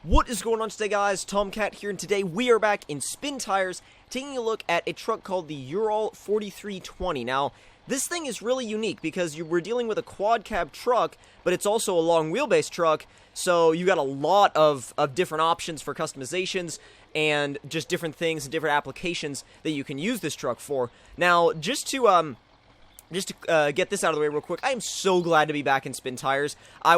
What is going on today, guys? Tomcat here, and today we are back in Spin Tires, taking a look at a truck called the Ural 4320. Now, this thing is really unique because we're dealing with a quad cab truck, but it's also a long wheelbase truck, so you got a lot of different options for customizations and just different things and different applications that you can use this truck for. Now, just to get this out of the way real quick, I am so glad to be back in Spin Tires. I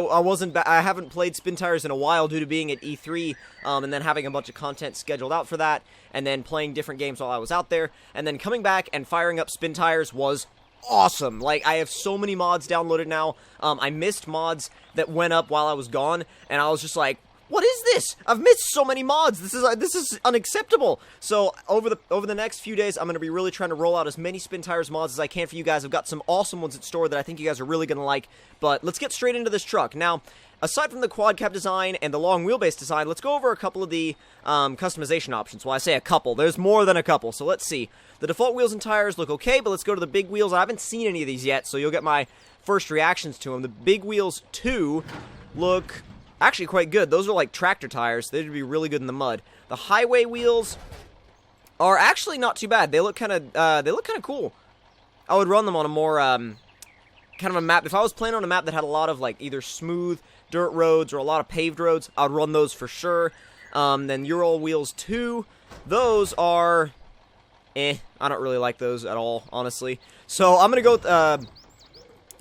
haven't played Spin Tires in a while due to being at E3, and then having a bunch of content scheduled out for that, and then playing different games while I was out there, and then coming back and firing up Spin Tires was awesome. Like, I have so many mods downloaded now. I missed mods that went up while I was gone, and I was just like, what is this? I've missed so many mods. This is unacceptable. So over the next few days, I'm going to be really trying to roll out as many Spin Tires mods as I can for you guys. I've got some awesome ones in store that I think you guys are really going to like. But let's get straight into this truck. Now, aside from the quad cab design and the long wheelbase design, let's go over a couple of the customization options. Well, I say a couple. There's more than a couple. So let's see. The default wheels and tires look okay, but let's go to the big wheels. I haven't seen any of these yet, so you'll get my first reactions to them. The big wheels 2 look actually quite good. Those are like tractor tires. They'd be really good in the mud. The highway wheels are actually not too bad. They look kind of cool. I would run them on a more kind of a map. If I was playing on a map that had a lot of like either smooth dirt roads or a lot of paved roads, I would run those for sure. Then Ural wheels 2, those are I don't really like those at all, honestly. So I'm gonna go with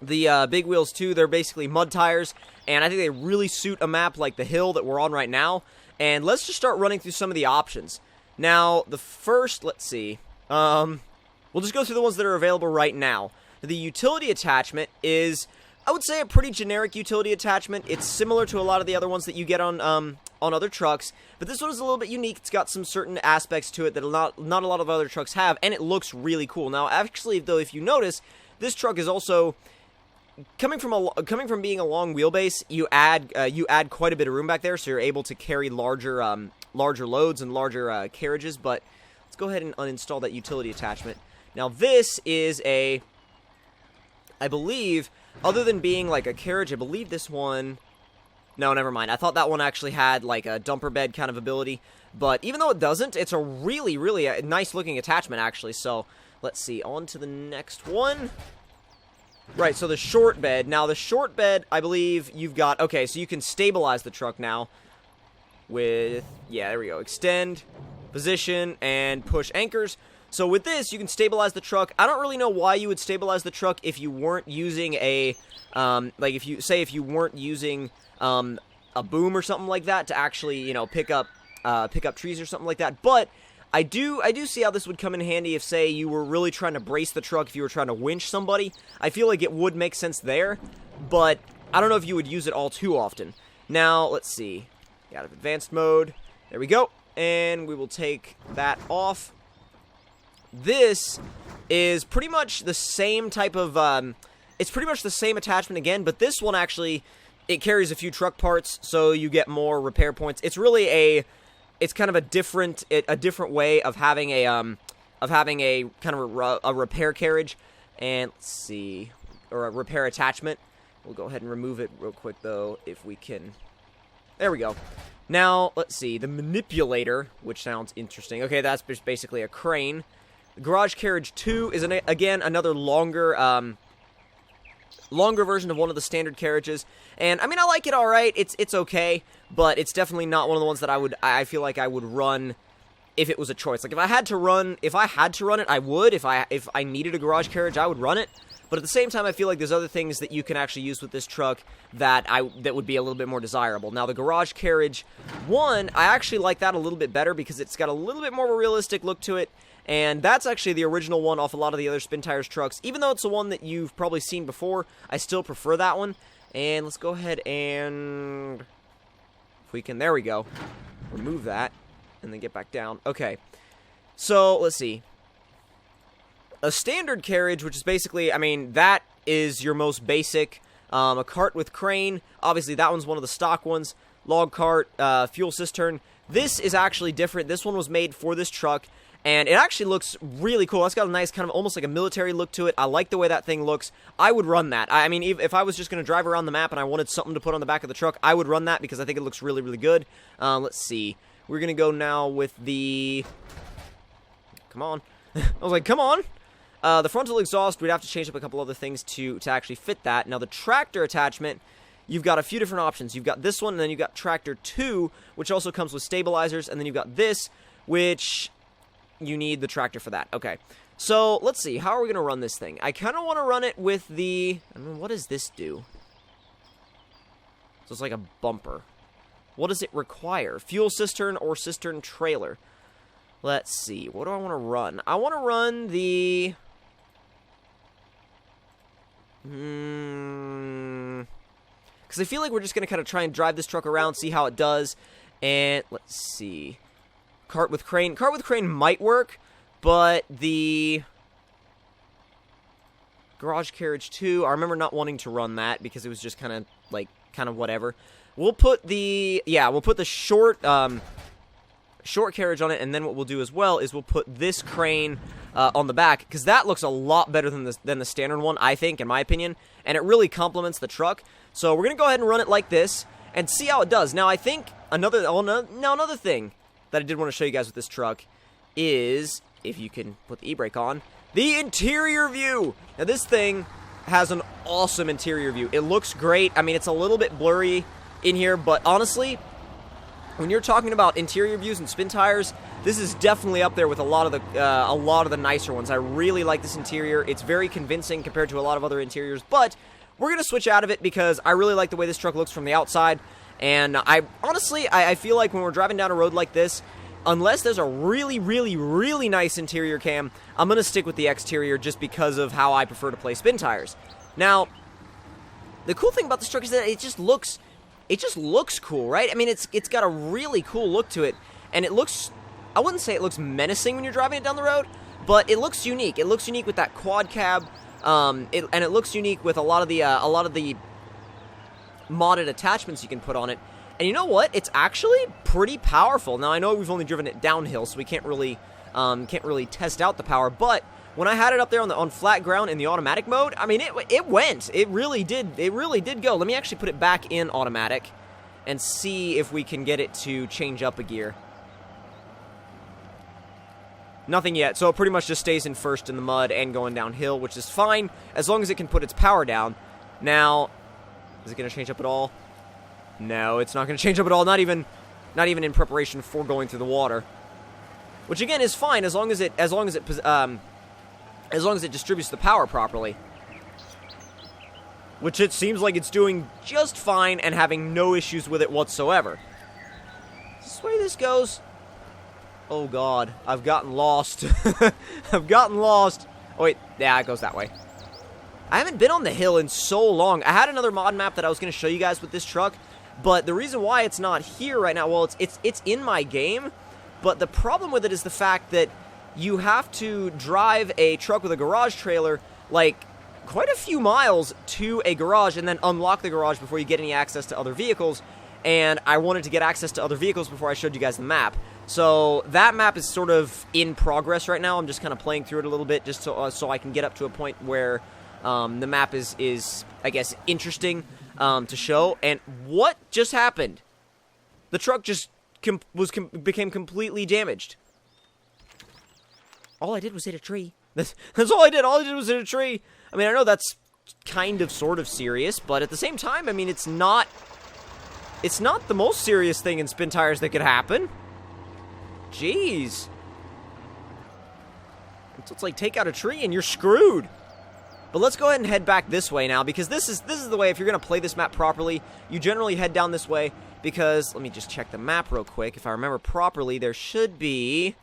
the big wheels 2. They're basically mud tires, and I think they really suit a map like the hill that we're on right now. And let's just start running through some of the options. Now, the first, let's see, we'll just go through the ones that are available right now. The utility attachment is, I would say, a pretty generic utility attachment. It's similar to a lot of the other ones that you get on other trucks, but this one is a little bit unique. It's got some certain aspects to it that not a lot of other trucks have, and it looks really cool. Now, actually, though, if you notice, this truck is also coming from being a long wheelbase. You add quite a bit of room back there, so you're able to carry larger loads and larger carriages. But let's go ahead and uninstall that utility attachment. Now, this is I believe, other than being like a carriage, I believe this one. No, never mind. I thought that one actually had like a dumper bed kind of ability, but even though it doesn't, it's a really, really nice looking attachment actually. So let's see, on to the next one. Right, so the short bed. Now, the short bed, I believe you've got... Okay, so you can stabilize the truck now with... Yeah, there we go. Extend, position, and push anchors. So with this, you can stabilize the truck. I don't really know why you would stabilize the truck if you weren't using a... like, if you weren't using a boom or something like that to actually, you know, pick up trees or something like that. But I do see how this would come in handy if, say, you were really trying to brace the truck, if you were trying to winch somebody. I feel like it would make sense there, but I don't know if you would use it all too often. Now, let's see. Out of advanced mode. There we go. And we will take that off. This is pretty much the same type of, it's pretty much the same attachment again, but this one actually, it carries a few truck parts, so you get more repair points. It's really it's kind of a different way of having a kind of a repair carriage. And let's see, or a repair attachment. We'll go ahead and remove it real quick though, if we can. There we go. Now let's see, the manipulator, which sounds interesting. Okay, that's just basically a crane. The garage carriage 2 is again another longer version of one of the standard carriages, and I mean, I like it all right. It's okay, but it's definitely not one of the ones that I feel like I would run if it was a choice. Like, if I had to run it, I would. If I needed a garage carriage, I would run it. But at the same time, I feel like there's other things that you can actually use with this truck that would be a little bit more desirable. Now, the garage carriage 1, I actually like that a little bit better because it's got a little bit more of a realistic look to it. And that's actually the original one off a lot of the other Spin Tires trucks. Even though it's the one that you've probably seen before, I still prefer that one. And let's go ahead and... if we can... There we go. Remove that. And then get back down. Okay. So, let's see. A standard carriage, which is basically... I mean, that is your most basic. A cart with crane. Obviously, that one's one of the stock ones. Log cart, fuel cistern. This is actually different. This one was made for this truck. And it actually looks really cool. It's got a nice kind of almost like a military look to it. I like the way that thing looks. I would run that. I mean, if I was just going to drive around the map and I wanted something to put on the back of the truck, I would run that because I think it looks really, really good. Let's see. We're going to go now with the... Come on. I was like, come on. The frontal exhaust, we'd have to change up a couple other things to actually fit that. Now, the tractor attachment, you've got a few different options. You've got this one, and then you've got Tractor 2, which also comes with stabilizers, and then you've got this, which... You need the tractor for that. Okay. So, let's see. How are we going to run this thing? I kind of want to run it with the... I mean, what does this do? So, it's like a bumper. What does it require? Fuel cistern or cistern trailer? Let's see. What do I want to run? I want to run the... Because I feel like we're just going to kind of try and drive this truck around, see how it does. And, let's see... Cart with crane. Cart with crane might work, but the garage carriage 2, I remember not wanting to run that because it was just kind of whatever. We'll put the short carriage on it, and then what we'll do as well is we'll put this crane on the back because that looks a lot better than the standard one, I think, in my opinion, and it really complements the truck. So we're gonna go ahead and run it like this and see how it does. Now I think another thing that I did want to show you guys with this truck is, if you can put the e-brake on, the interior view. Now, this thing has an awesome interior view. It looks great. I mean, it's a little bit blurry in here, but honestly, when you're talking about interior views and spin tires, this is definitely up there with a lot of the nicer ones. I really like this interior. It's very convincing compared to a lot of other interiors, but we're going to switch out of it because I really like the way this truck looks from the outside. And I feel like when we're driving down a road like this, unless there's a really, really, really nice interior cam, I'm going to stick with the exterior just because of how I prefer to play spin tires. Now, the cool thing about this truck is that it just looks cool, right? I mean, it's got a really cool look to it, and it looks, I wouldn't say it looks menacing when you're driving it down the road, but it looks unique. It looks unique with that quad cab, and it looks unique with a lot of the modded attachments you can put on it. And you know what? It's actually pretty powerful. Now, I know we've only driven it downhill, so we can't really test out the power, but when I had it up there on flat ground in the automatic mode, I mean, it went. It really did go. Let me actually put it back in automatic and see if we can get it to change up a gear. Nothing yet, so it pretty much just stays in first in the mud and going downhill, which is fine as long as it can put its power down. Now, is it going to change up at all? No, it's not going to change up at all. Not even in preparation for going through the water. Which again is fine as long as it distributes the power properly. Which it seems like it's doing just fine and having no issues with it whatsoever. Is this the way this goes? Oh god, I've gotten lost. I've gotten lost. Oh wait, yeah, it goes that way. I haven't been on the hill in so long. I had another mod map that I was going to show you guys with this truck, but the reason why it's not here right now, well, it's in my game, but the problem with it is the fact that you have to drive a truck with a garage trailer, like, quite a few miles to a garage and then unlock the garage before you get any access to other vehicles, and I wanted to get access to other vehicles before I showed you guys the map. So that map is sort of in progress right now. I'm just kind of playing through it a little bit just so I can get up to a point where the map is, I guess, interesting to show. And what just happened? The truck just became completely damaged. All I did was hit a tree. That's all I did. All I did was hit a tree. I mean, I know that's kind of, sort of serious, but at the same time, I mean, it's not the most serious thing in spin tires that could happen. Jeez. It's like take out a tree and you're screwed. But let's go ahead and head back this way now, because this is the way, if you're going to play this map properly, you generally head down this way, because, let me just check the map real quick. If I remember properly, there should be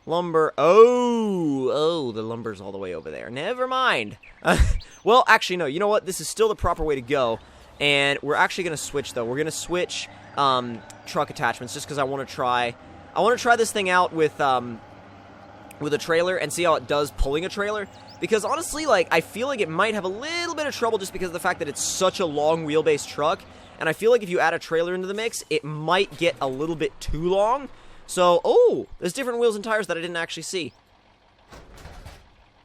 lumber. Oh, the lumber's all the way over there. Never mind. Well, actually, no. You know what? This is still the proper way to go, and we're actually going to switch, though. We're going to switch truck attachments, just because I want to try this thing out with a trailer and see how it does pulling a trailer. Because honestly, like, I feel like it might have a little bit of trouble just because of the fact that it's such a long wheelbase truck. And I feel like if you add a trailer into the mix, it might get a little bit too long. So, oh, there's different wheels and tires that I didn't actually see.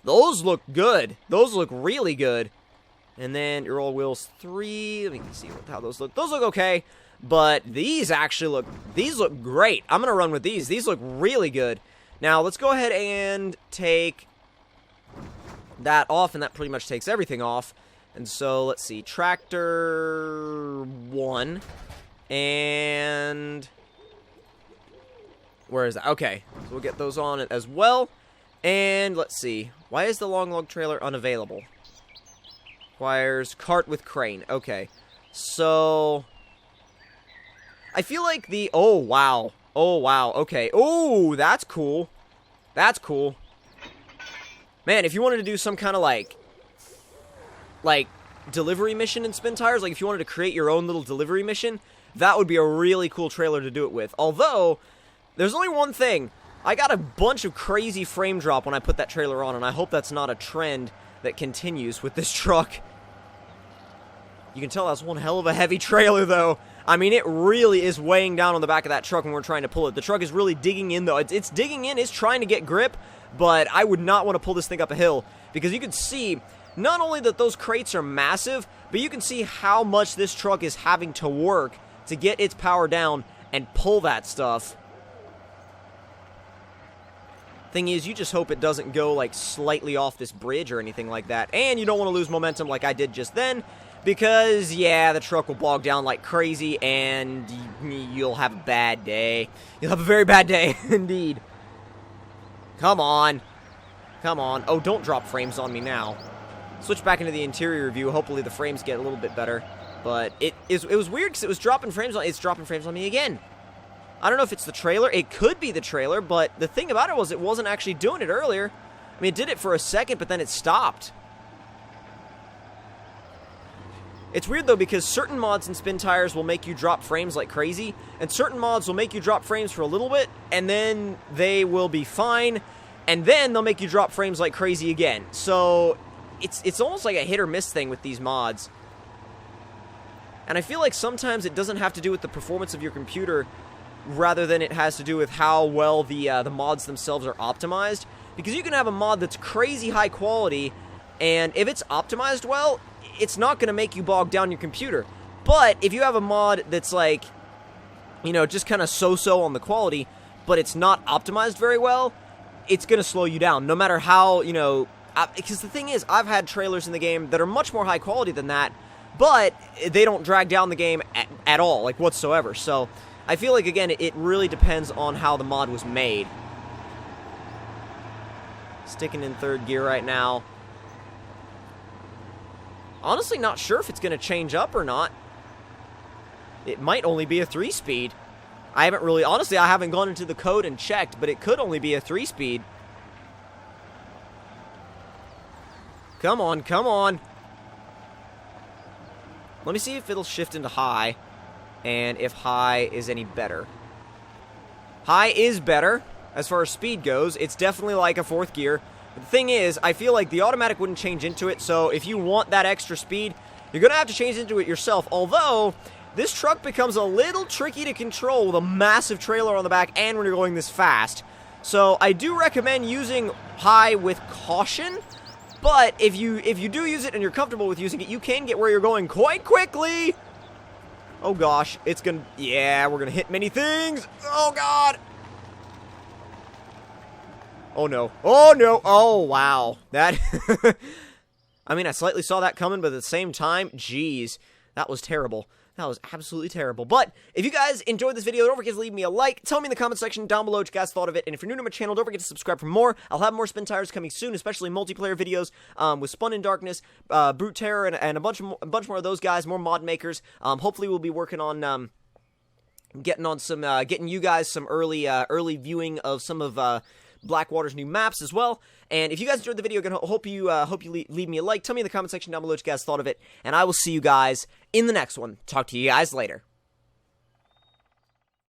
Those look good. Those look really good. And then Ural wheels 3. Let me see how those look. Those look okay. But these actually look great. I'm going to run with these. These look really good. Now, let's go ahead and take that off, and that pretty much takes everything off. And so, let's see, tractor 1, and where is that? Okay, so we'll get those on it as well. And let's see, why is the long log trailer unavailable? Requires cart with crane. Okay, so I feel like the, oh wow, okay, oh, that's cool, that's cool. Man, if you wanted to do some kind of like delivery mission in Spin Tires, like if you wanted to create your own little delivery mission, that would be a really cool trailer to do it with. Although, there's only one thing. I got a bunch of crazy frame drop when I put that trailer on, and I hope that's not a trend that continues with this truck. You can tell that's one hell of a heavy trailer, though. I mean, it really is weighing down on the back of that truck when we're trying to pull it. The truck is really digging in, though. It's digging in, it's trying to get grip, but I would not want to pull this thing up a hill, because you can see not only that those crates are massive, but you can see how much this truck is having to work to get its power down and pull that stuff. Thing is, you just hope it doesn't go, like, slightly off this bridge or anything like that. And you don't want to lose momentum like I did just then, because, yeah, the truck will bog down like crazy, and you'll have a bad day. You'll have a very bad day, indeed. Come on. Come on. Oh, don't drop frames on me now. Switch back into the interior view. Hopefully the frames get a little bit better. But it was weird because it was dropping frames on. It's dropping frames on me again. I don't know if it's the trailer. It could be the trailer, but the thing about it was it wasn't actually doing it earlier. I mean, it did it for a second, but then it stopped. It's weird, though, because certain mods in Spin Tires will make you drop frames like crazy, and certain mods will make you drop frames for a little bit, and then they will be fine, and then they'll make you drop frames like crazy again. So it's almost like a hit or miss thing with these mods. And I feel like sometimes it doesn't have to do with the performance of your computer, rather than it has to do with how well the mods themselves are optimized. Because you can have a mod that's crazy high quality, and if it's optimized well, it's not going to make you bog down your computer. But if you have a mod that's like, you know, just kind of so-so on the quality, but it's not optimized very well, it's going to slow you down, no matter how, you know, because the thing is, I've had trailers in the game that are much more high quality than that, but they don't drag down the game at all, like whatsoever. So I feel like, again, it really depends on how the mod was made. Sticking in third gear right now. Honestly, not sure if it's going to change up or not. It might only be a 3-speed. I haven't really, honestly, I haven't gone into the code and checked, but it could only be a 3-speed. Come on, come on. Let me see if it'll shift into high, and if high is any better. High is better, as far as speed goes. It's definitely like a 4th gear. But the thing is, I feel like the automatic wouldn't change into it, so if you want that extra speed, you're going to have to change into it yourself. Although, this truck becomes a little tricky to control with a massive trailer on the back and when you're going this fast. So, I do recommend using high with caution. But if you do use it and you're comfortable with using it, you can get where you're going quite quickly. Oh gosh, it's gonna, yeah, we're gonna hit many things. Oh god. Oh no. Oh no. Oh wow. That, I mean, I slightly saw that coming, but at the same time, geez, that was terrible. That was absolutely terrible. But if you guys enjoyed this video, don't forget to leave me a like. Tell me in the comment section down below what you guys thought of it. And if you're new to my channel, don't forget to subscribe for more. I'll have more Spin Tires coming soon, especially multiplayer videos with Spun in Darkness, Brute Terror, and a bunch more of those guys, more mod makers. Hopefully we'll be working on getting you guys some early viewing of some of Blackwater's new maps as well. And if you guys enjoyed the video, I hope you leave me a like. Tell me in the comment section down below what you guys thought of it, and I will see you guys in the next one. Talk to you guys later.